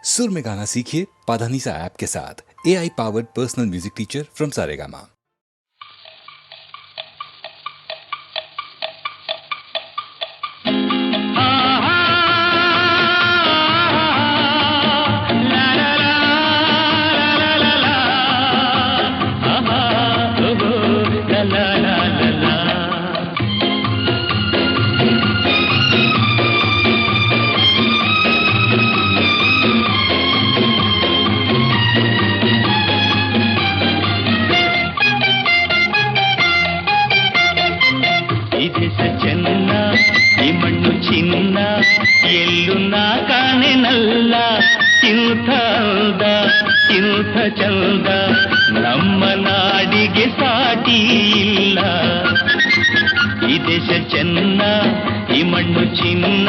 सुर में गाना सीखिए पाधानीसा ऐप के साथ। AI powered personal music teacher from Saregama. ಚಿನ್ನ ಎಲ್ಲೂ ನಾ ಕಾಣೆನಲ್ಲ ಇಂಥ ಅಂದ ಇಂಥ ಚಂದ ನಮ್ಮ ನಾಡಿಗೆ ಸಾಟಿ ಇಲ್ಲ. ಈ ದೇಶ ಚೆನ್ನ ಈ ಮಣ್ಣು ಚಿನ್ನ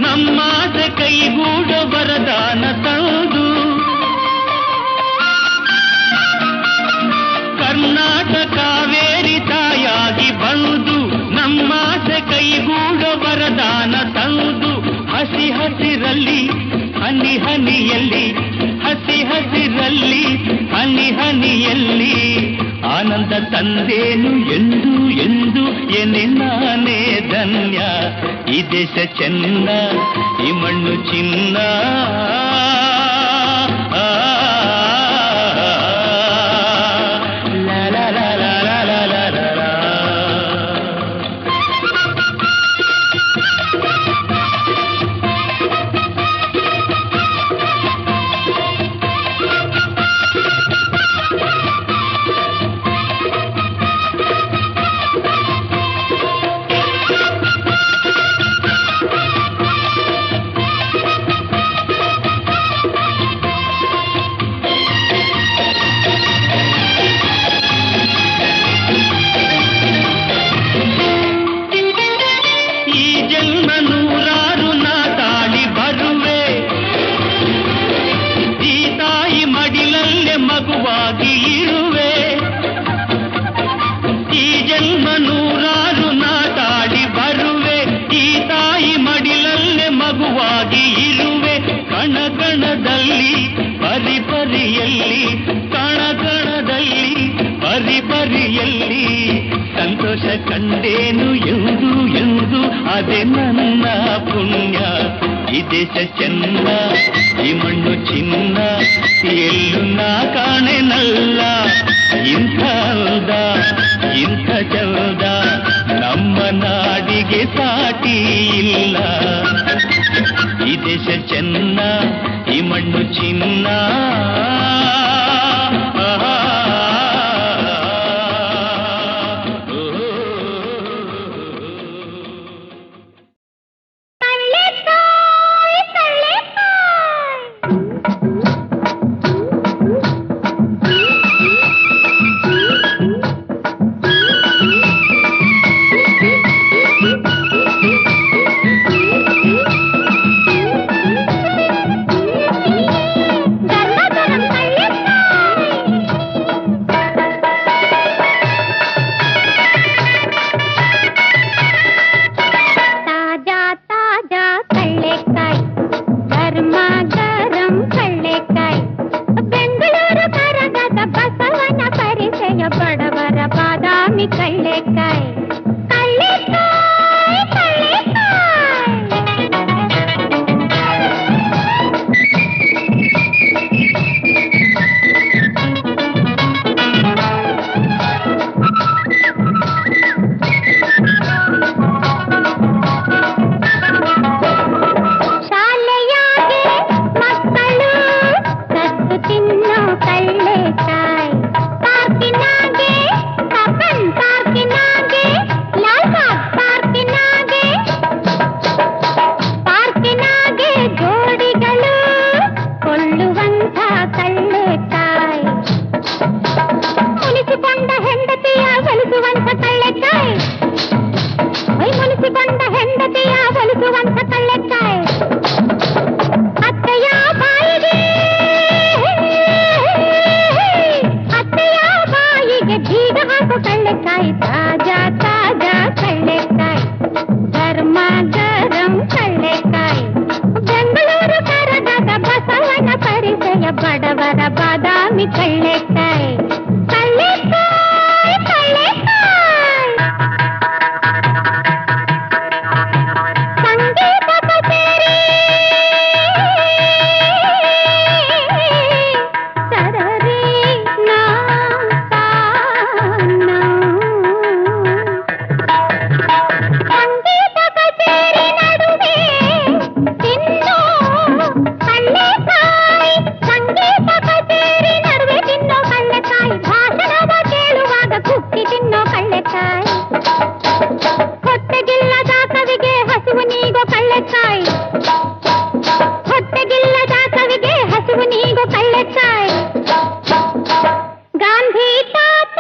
ನಮ್ಮಾಸೆ ಕೈಗೂಡ ವರದಾನ ತಂದು ಕರ್ನಾಟಕ ಕಾವೇರಿ ತಾಯಾಗಿ ಬಂದು ನಮ್ಮಾಸೆ ಕೈಗೂಡ ವರದಾನ ತಂದು ಹಸಿ ಹಸಿರಲ್ಲಿ ಹನಿ ಹನಿಯಲ್ಲಿ ಹಸಿ ಹಸಿರಲ್ಲಿ ಹನಿ ಹನಿಯಲ್ಲಿ ಆನಂದ ತಂದೇನು ಎಂದು ಎಂದು ಎನೆ ನಾನೇ ಧನ್ಯ. ಈ ದೇಶ ಚೆನ್ನ ಈ ಮಣ್ಣು ಚಿನ್ನ ಮಗುವಾಗಿ ಇರುವೆ. ಈ ಜನ್ಮ ನೂರಾರು ನಾಟಾಡಿ ಬರುವೆ ಈ ತಾಯಿ ಮಡಿಲಲ್ಲೇ ಮಗುವಾಗಿ ಇರುವೆ. ಕಣಕಣದಲ್ಲಿ ಪರಿಪರಿಯಲ್ಲಿ ಕಣಕಣದಲ್ಲಿ ಪರಿಪರಿಯಲ್ಲಿ ಸಂತೋಷ ಕಂಡೇನು ಎಂದು ಎಂದು ಅದೇ ನನ್ನ ಪುಣ್ಯ. ಈ ದೇಶ ಚೆನ್ನ ಈ ಮಣ್ಣು ಚಿನ್ನ ಎಲ್ಲೂ ನಾ ಕಾಣೆನಲ್ಲ ಇಂಥ ಅಂದ ಇಂಥ ಚಂದ ನಮ್ಮ ನಾಡಿಗೆ ಸಾಟಿ ಇಲ್ಲ. ಈ ದೇಶ ಚೆನ್ನ ಈ ಮಣ್ಣು ಚಿನ್ನ ಧರ್ಮ ಕವಿಗೆ ಹಸಿವು ನೀಗೋ ಕಳ್ಳೆಕಾಯಿ, ಹೊಟ್ಟೆಗಿಲ್ಲದ ಕವಿಗೆ ಹಸಿವು ನೀಗೋ ಕಳ್ಳೆಕಾಯಿ. ಗಾಂಧಿ ತಾತ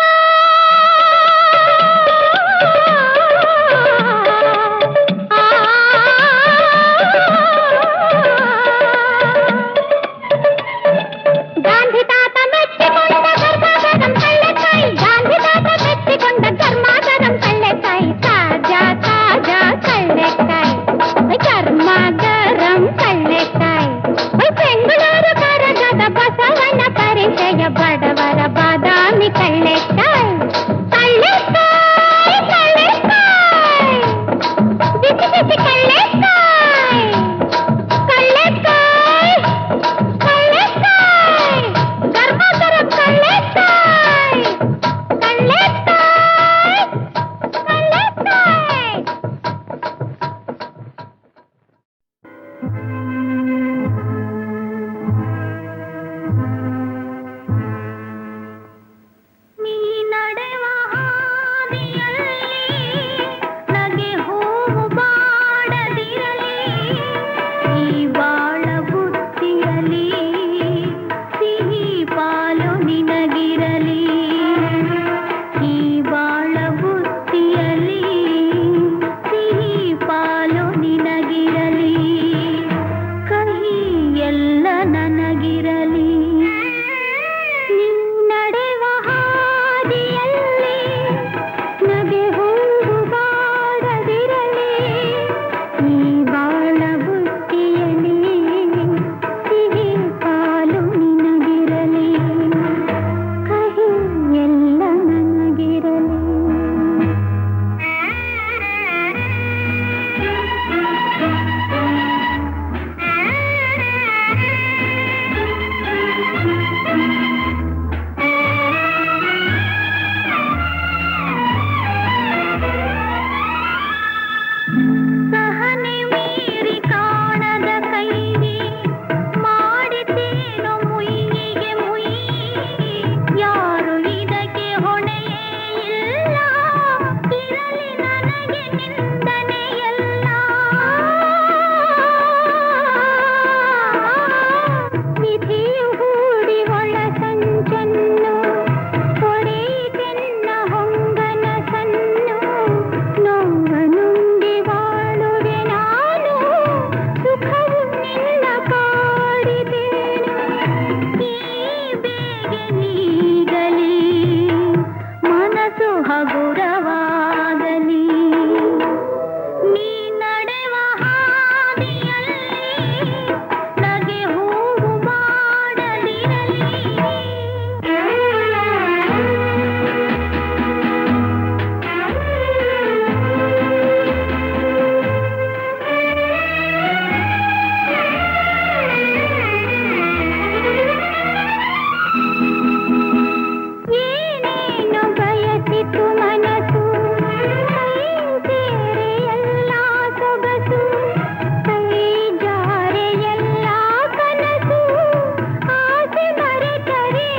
ಗಾಂಧಿ ತಾತ ಮೆಚ್ಚಿಕೊಂಡ ಗರ್ಭಾಗರಂ ಕಳ್ಳೆಕಾಯಿ, ಗಾಂಧಿ ತಾತ ಮೆಚ್ಚಿಕೊಂಡ ಗರ್ಭಾಗರಂ ಕಳ್ಳೆಕಾಯಿ. ತಾಜಾ ತಾಜಾ ಕಳ್ಳೆಕಾಯಿ, ಗರ್ಭಾಗರಂ ಕಳ್ಳೆಕಾಯಿ. ಬೆಂಗಳೂರು ಕರಗದ ಬಸವಣ್ಣ ಪರಿಚಯ ಬಡವರ ಬಾದಾಮಿ ಕಳ್ಳೆಕಾಯಿ. ಕಳ್ಳೆಕಾಯಿ ಕಳ್ಳೆಕಾಯಿ, ಬಿಸಿ ಬಿಸಿ ಕಳ್ಳೆಕಾಯಿ. ಕಳ್ಳೆಕಾಯಿ ಕಳ್ಳೆಕಾಯಿ, ಗರ್ಭಾಗರಂ ಕಳ್ಳೆಕಾಯಿ. ಕಳ್ಳೆಕಾಯಿ ಕಳ್ಳೆಕಾಯಿ. ನೀ ನಡೆವ ಹಾದಿಯಲ್ಲಿ ನಗೆ ಹೂವು ಬಾಡದಿರಲಿ, ಈ ಬಾಳ ಬುತ್ತಿಯಲಿ ಸಿಹಿ ಪಾಲು ನಿನಗಿರಲಿ. ಈ ಬಾಳ ಬುತ್ತಿಯಲಿ ಸಿಹಿ ಪಾಲು ನಿನಗಿರಲಿ, ಕಹಿ ಎಲ್ಲ ನನಗಿರಲಿ. ನೀ ನಡೆವ ಹಾದಿಯಲ್ಲಿ ನಗೆ ಹೂವು ಬಾಡದಿರಲಿ, ಈ ಬಾಳ ಬುತ್ತಿಯಲಿ ಸಿಹಿ ಪಾಲು ನಿನಗಿರಲಿ, ಕಹಿ ಎಲ್ಲ ನನಗಿರಲಿ. ಸಹನೆ ಮೀರಿ ಕಾಣದ ಕೈಗೆ ಮಾಡಿದ್ದೇನೋ ಮುಯ್ಯಿಗೆ ಮುಯ್ಯಿ, ಯಾರು ಇದಕ್ಕೆ ಹೊಣೆಯೇ ಇಲ್ಲ, ಇರಲಿ ನನಗೆ ನಿಂದನೆಯಲ್ಲ. ವಿಧಿಯು ಹೂಡಿ ಒಳ ಸಂಚನ್ನು ಹೊಡೆಯಿತೆನ್ನ ಹೊಂಗನ ಸನ್ನು, ನೋವನುಂಡಿ ಬಾಳುವೆ ನಾನು, ಸುಖವು ನಿನ್ನ ಕಾಡಿದೇನು. ಈ ಬೇಗೆ ನೀಗಲಿ ಮನಸ್ಸು ಹಗುರವಾಗಲಿ, ನೀ ನಡೆವ ಹಾದಿಯಲ್ಲಿ ನಗೆ ಹೂವು ಬಾಡದಿರಲಿ. ಏನೇನು ಬಯಸಿತು ಮನಸ್ಸು, ಕೈ ಸೇರೆ ಎಲ್ಲ ಸೊಗಸು, ಕೈ ಜಾರೆ ಎಲ್ಲ ಕನಸು, ಆಸೆ ಮರೆತರೆ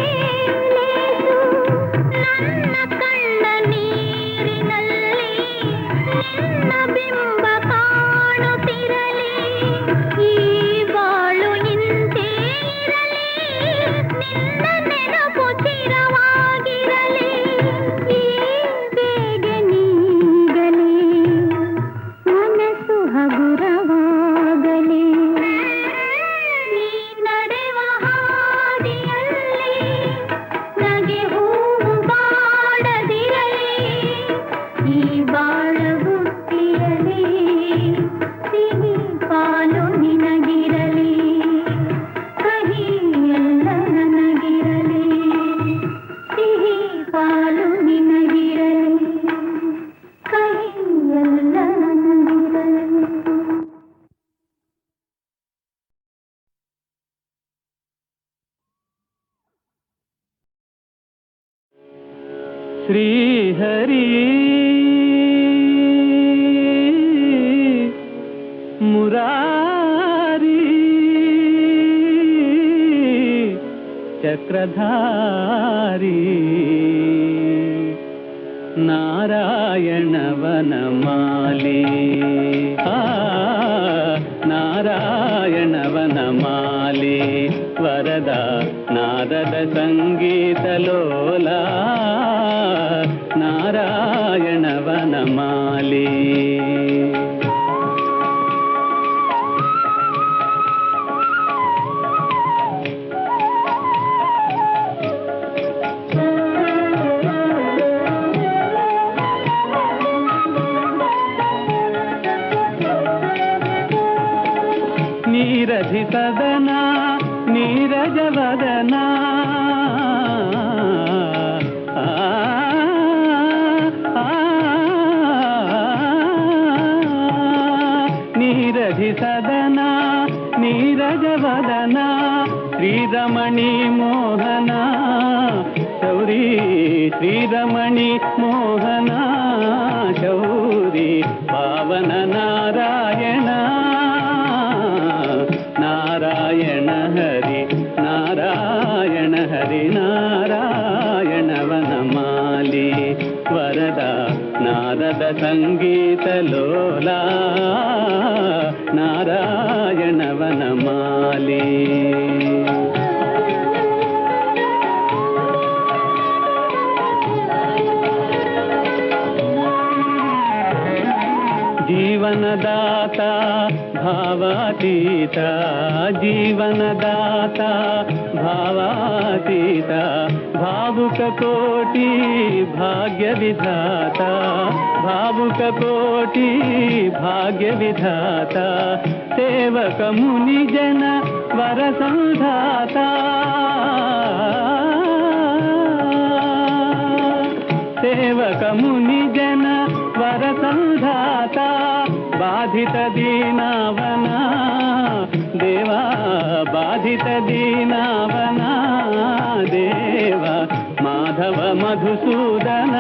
ಲೇಸು. ನನ್ನ ಕಣ್ಣ ನೀರಿನಲ್ಲಿ ನಿನ್ನ ಬಿಂಬ ಕಾಣುತ್ತಿರಲಿ, ಈ ಬಾಳು ಇಂತೆ ಇರಲಿ, ನಿನ್ನ ನೆನಪು ಚಿರವಾಗಿರಲಿ. ಈ ಬೇಗೆ ನೀಗಲಿ ಮನಸ್ಸು ಹಗುರವಾಗಲಿ, ನೀ ನಡೆವ ಹಾದಿಯಲ್ಲಿ ನಗೆ ಹೂವು ಬಾಡದಿರಲಿ, ಈ ಬಾಳ ಬುತ್ತಿಯಲಿ ಸಿಹಿ ಪಾಲು ನಿನಗಿರಲಿ, ಕಹಿ ಎಲ್ಲ ನನಗಿರಲಿ, ಸಿಹಿ ಪಾಲು ನಿನಗಿರಲಿ, ಕಹಿ ಎಲ್ಲ ನನಗಿರಲಿ. ಶ್ರೀಹರಿ ಮುರಾರಿ ಚಕ್ರಧಾರಿ ನಾರಾಯಣ ವನಮಾಲಿ. ವರದ ನಾದದ ಸಂಗೀತಲೋಲ ನಾರಾಯಣ ವನಮಾಲಿ. ನೀರಧಿ ಸದನ ನೀರಜವದನ ನೀರಧಿ ಸದನ ನೀರಜವದನ ಶ್ರೀರಮಣಿ ಮೋಹನ ಶೌರಿ ಶ್ರೀರಮಣಿ ಮೋಹನ ಶೌರಿ ಪಾವನ ನಾರಾಯಣ ನಾರಾಯಣ ಹರಿ ನಾರಾಯಣ ಹರಿ ನಾರಾಯಣ ವನಮಾಲಿ. ವರದ ನಾದದ ಸಂಗೀತಲೋಲ ನಾರಾಯಣ ವನಮಾಲಿ. ಜೀವನದಾತ ಭಾವಾತೀತ ಜೀವನದಾತ ಭಾವಾತೀತ ಭಾವುಕ ಕೋಟಿ ಭಾಗ್ಯ ವಿಧಾತ ಭಾವುಕ ಕೋಟಿ ಭಾಗ್ಯ ವಿಧಾತ ಸೇವಕ ಮುನಿ ಜನ ವರ ಸಂಧಾತ ಸೇವಕ ಮುನಿ ಜನ ವರ ಸಂಧಾತ ಬಾಧಿತ ದೀನಾವನ ದೇವ ಬಾಧಿತ ದೀನಾವನ ದೇವ ಮಾಧವ ಮಧುಸೂದನ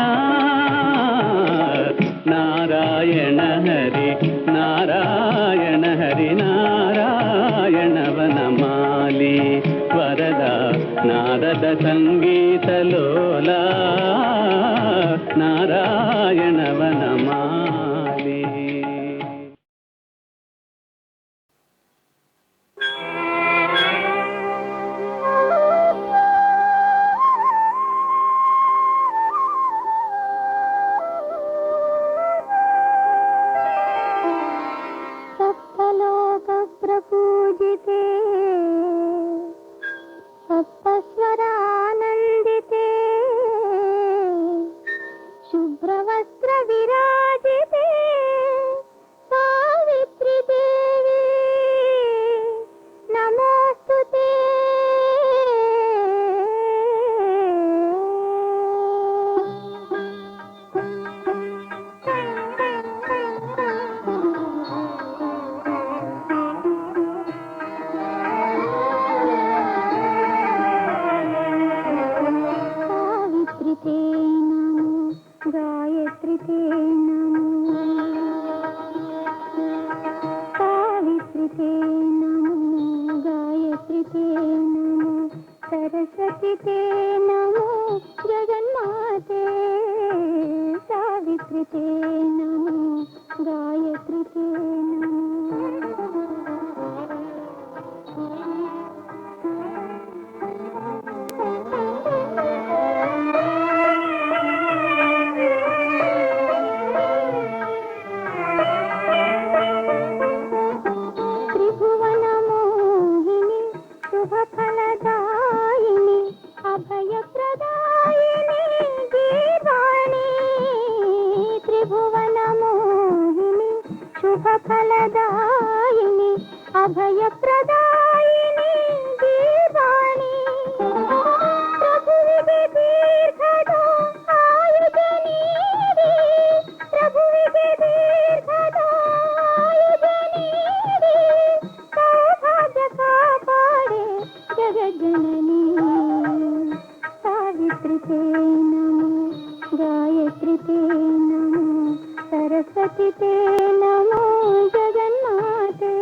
ನಾರಾಯಣ ಹರಿ ನಾರಾಯಣ ಹರಿ ನಾರಾಯಣ ವನಮಾಲಿ. ವರದ ನಾದದ ಸಂಗೀತಲೋಲ ನಾರಾಯಣ ವನಮಾಲಿ. ಸಪ್ತಲೋಕ ಪ್ರಪೂಜಿತೆ ಸಪ್ತಸ್ವರಾನಂದಿತೆ ಶುಭ್ರವಸ್ತ್ರ ವಿರಾಜಿತೆ ಸಾವಿತ್ರಿ ದೇವಿ ನಮೋಸ್ತುತೆ. गायत्री ते नमो सावित्री ते नमो गायत्री ते नमो सरस्वती ते नमो जगन्माते सावित्री ते नमो गायत्री ते नमो. फलदायिनी अभय प्रदायिनी दीवानी प्रभुविगे दीर्घद आयुध नीಡಿ प्रभुविगे दीर्घद आयुध नीಡಿ सौभाग्य कापाडे जगज्जननी सावित्री ते नमो गायत्री ते नमो सरस्वती ते नमो जगन्माते.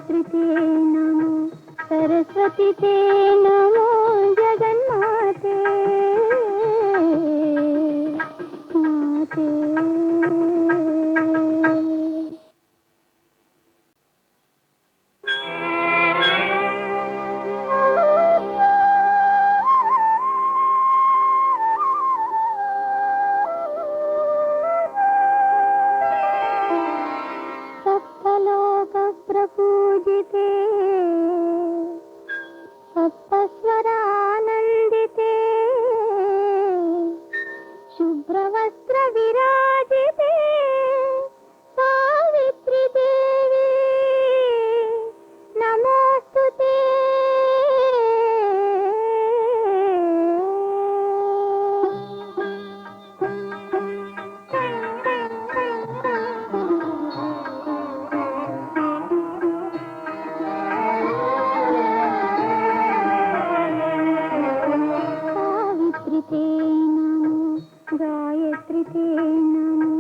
गायत्री ते नमो सरस्वती ते नमो जगन्माते माते। प्रपूजिते सप्तस्वरानन्दिते शुभ्रवस्त्र विराजिते सावित्री देवी नमोस्तुते। गायत्री ते नमो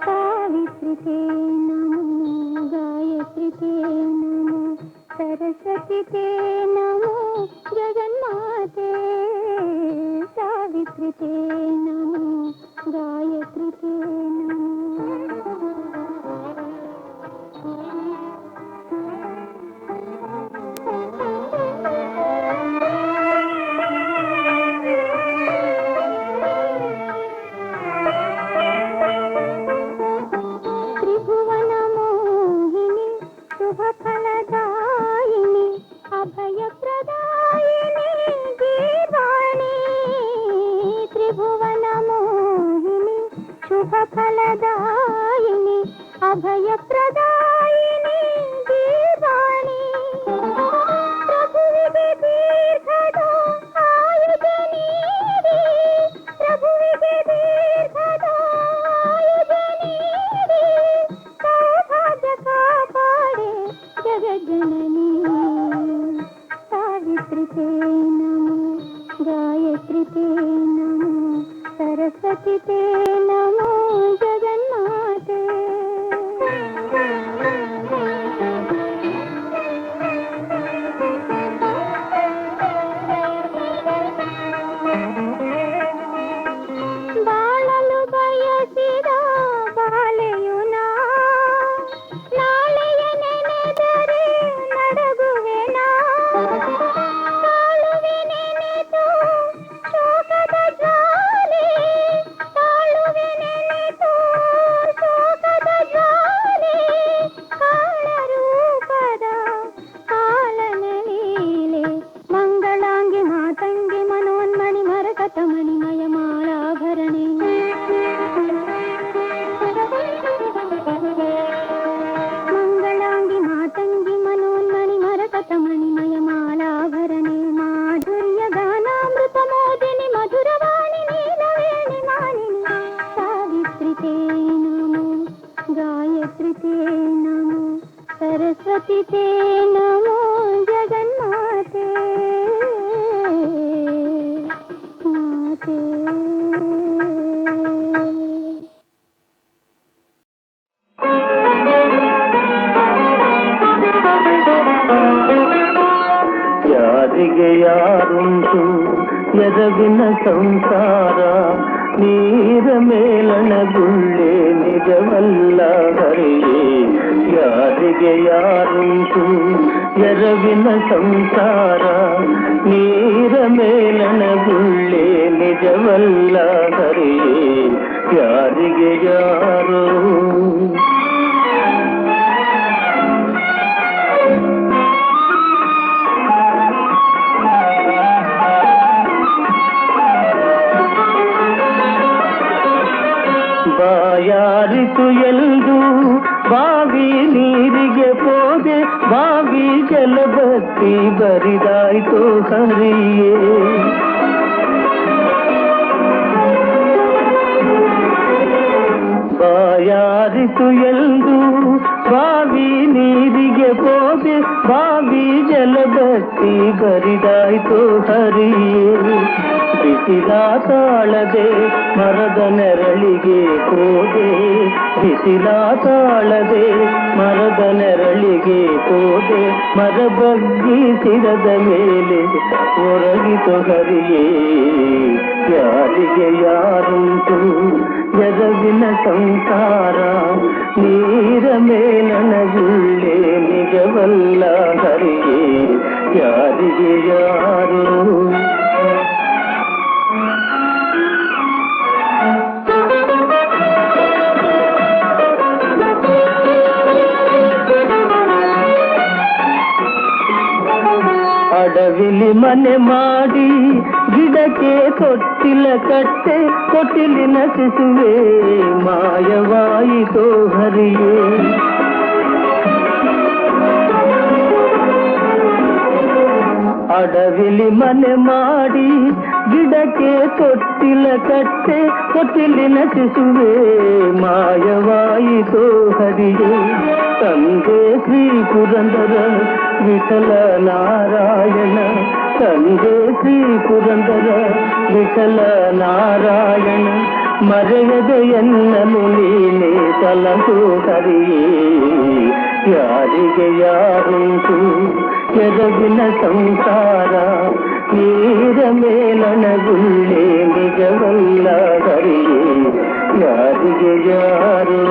सावित्री ते नमो गायत्री ते नमो सरस्वती ते नमो जगन्माते सावित्री ते नमो गायत्री ते नमो। फलदायिनी अभयप्रदायिनी दीवानी त्रिभुवन मोहिनी शुभफलदायिनी अभयप्रदायिनी दीवानी प्रभुविगे दीर्घद आयुधनीरी प्रभुविगे दीर्घद आयुधनीरी सौभाग्य कापाडे जगज्जननी सावित्री ते नमो गायत्री ते नमो सरस्वती ते नमो जगन्माते। ಬಾಳಲು ಬಯಸಿದ ಬಾಲೆಯುನಾ ನಾಳೆಯ ನೆನೆದರೆ ನಡಗುವೆನಾ ತಾಳುವೆ ನೆನೆದು ಶೋಕದ ಜ್ವಾಲೆ ತಾಳುವೆ ನೆನೆದು ಶೋಕದ ಜ್ವಾಲೆ ಕಾಳರೂಪದ ಕಾಲನ ಲೀಲೆ ಮಂಗಳಾಂಗಿ ಮಾತಂಗಿ ಮನೋನ್ಮಣಿ ಮರಕತ ಮಣಿಮಯ ಮಾಲಾಭರಣೆ ಮಂಗಳಾಂಗಿ ಮಾತಂಗಿ ಮನೋನ್ಮಣಿ ಮರಕತ ಮಣಿಮಯ ಮಾಲಾಭರಣೆ ಮಾಧುರ್ಯ ಗಾನಾಮೃತ ಮೋದಿನಿ ಮಧುರವಾಣಿ ನೀಲವೇಣಿ ಮಾನಿನಿ ಸಾವಿತ್ರಿ ತೇ ನಮೋ गायत्री ते नमो सरस्वती ते नमो जगन्माते माते। ಯಾರಿಗೆ ಯಾರುಂಟು ಎದಗಿನ ಸಂಸಾರ ನೀರ ಮೇಲಣ ಗುಳ್ಳೆ ನಿಜವಲ್ಲ ಹರಿಯೇ ಯಾರಿಗೆ ಯಾರುಂಟು ಎರವಿನ ಸಂಸಾರ ನೀರ ಮೇಲಣ ಗುಳ್ಳೆ ನಿಜವಲ್ಲ ಹರಿಯೇ ಯಾರಿಗೆ ಯಾರು ಬಾಯಾರಿತು ಎಂದು ಬಾವಿ ನೀರಿಗೆ ಹೋದೆ ಬಾವಿ ಜಲಬತ್ತಿ ಬರಿದಾಯ್ತು ಹರಿಯೇ ಬಾಯಾರಿತು ಎಂದು ಬಾವಿ ನೀರಿಗೆ ಹೋದೆ ಬಾವಿ ಜಲಬತ್ತಿ ಬರಿದಾಯ್ತು ಹರಿಯೇ ಬಿಸಿಲ ತಾಳದೆ ಮರದ ನೆರಳಿಗೆ ಹೋದೆ, ಬಿಸಿಲ ತಾಳದೆ ಮರದ ನೆರಳಿಗೆ ಹೋದೆ, ಮರ ಬಗ್ಗಿಸಿರದ ಮೇಲೆ ಒರಗಿತು ಹರಿಯೇ. ಯಾರಿಗೆ ಯಾರುಂಟು ಎರವಿನ ಸಂಸಾರ, ನೀರ ಮೇಲನಗುಳ್ಳೆ ನಿಜವಲ್ಲ ಹರಿಯೇ. ಯಾರಿಗೆ ಯಾರು ಅಡವಿಲಿ ಮನೆ ಮಾಡಿ ಗಿಡಕ್ಕೆ ತೊಟ್ಟಿಲ ಕಟ್ಟೆ, ತೊಟ್ಟಿಲಿನ ಶಿಶುವೆ ಮಾಯವಾಯಿತೋ ಹರಿಯೇ. ಅಡವಿಲಿ ಮನೆ ಮಾಡಿ ಗಿಡಕ್ಕೆ ತೊಟ್ಟಿಲ ಕಟ್ಟೆ, ತೊಟ್ಟಿಲಿನ ಶಿಶುವೆ ಮಾಯವಾಯಿತೋ ಹರಿಯೇ. ತಂದೆ ಶ್ರೀ ಪುರಂದರ ವಿಠಲ ನಾರಾಯಣ, ತಂದೆ ಶ್ರೀ ಪುರಂದರ ವಿಠಲ ನಾರಾಯಣ, ಮರೆಯದೆ ಎನ್ನಲು ನೀನೆ ತಲಸು ಹರಿಯೇ. ಯಾರಿಗೆ ಯಾರುಂಟು ಎರವಿನ ಸಂಸಾರ, ನೀರ ಮೇಲನಗುಳ್ಳೆ ನಿಜವಲ್ಲ ಹರಿಯೇ. ಯಾರಿಗೆ ಯಾರು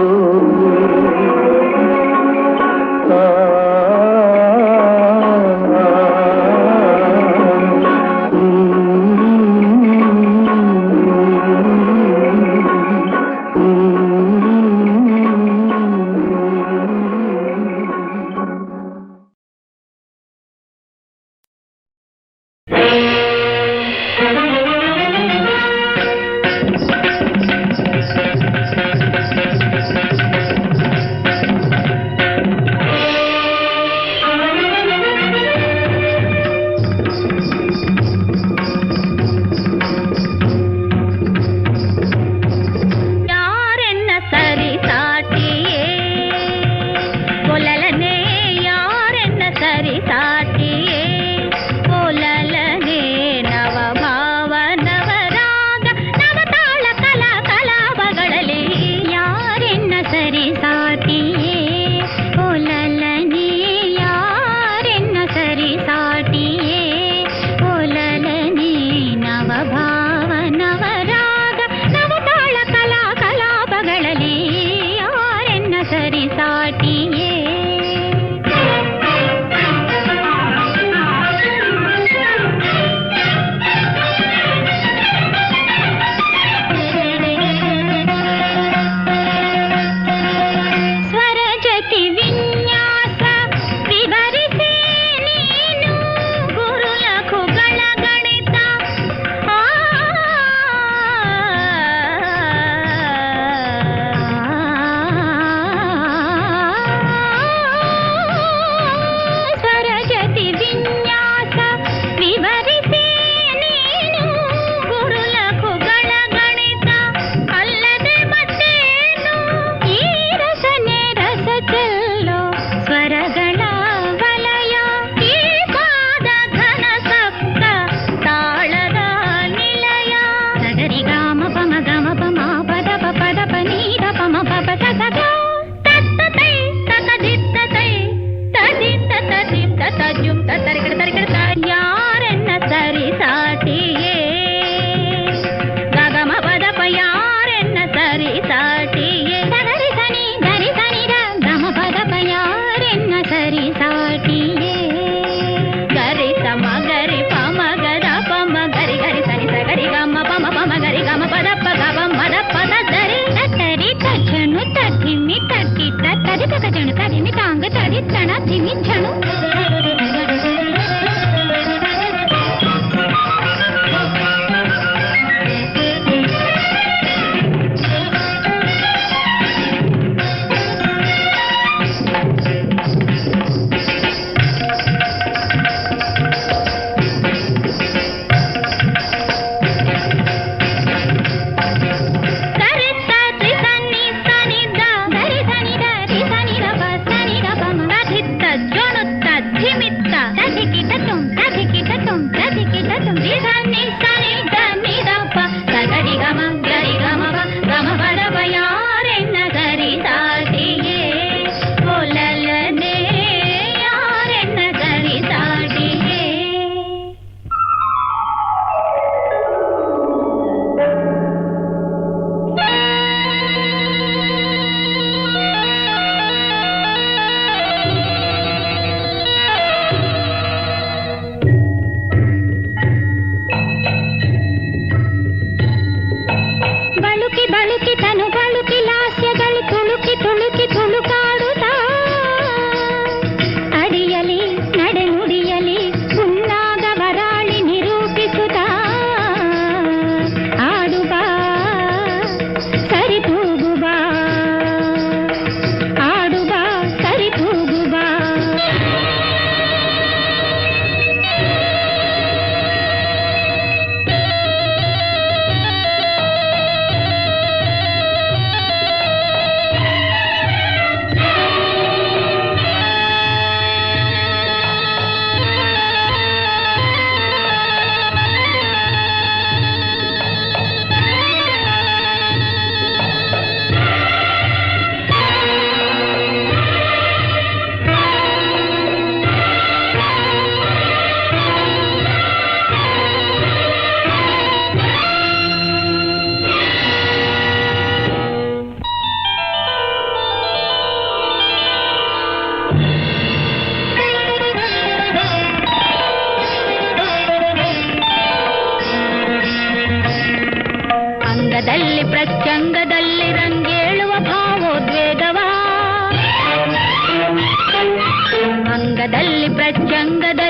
ಪ್ರತ್ಯಂಗದ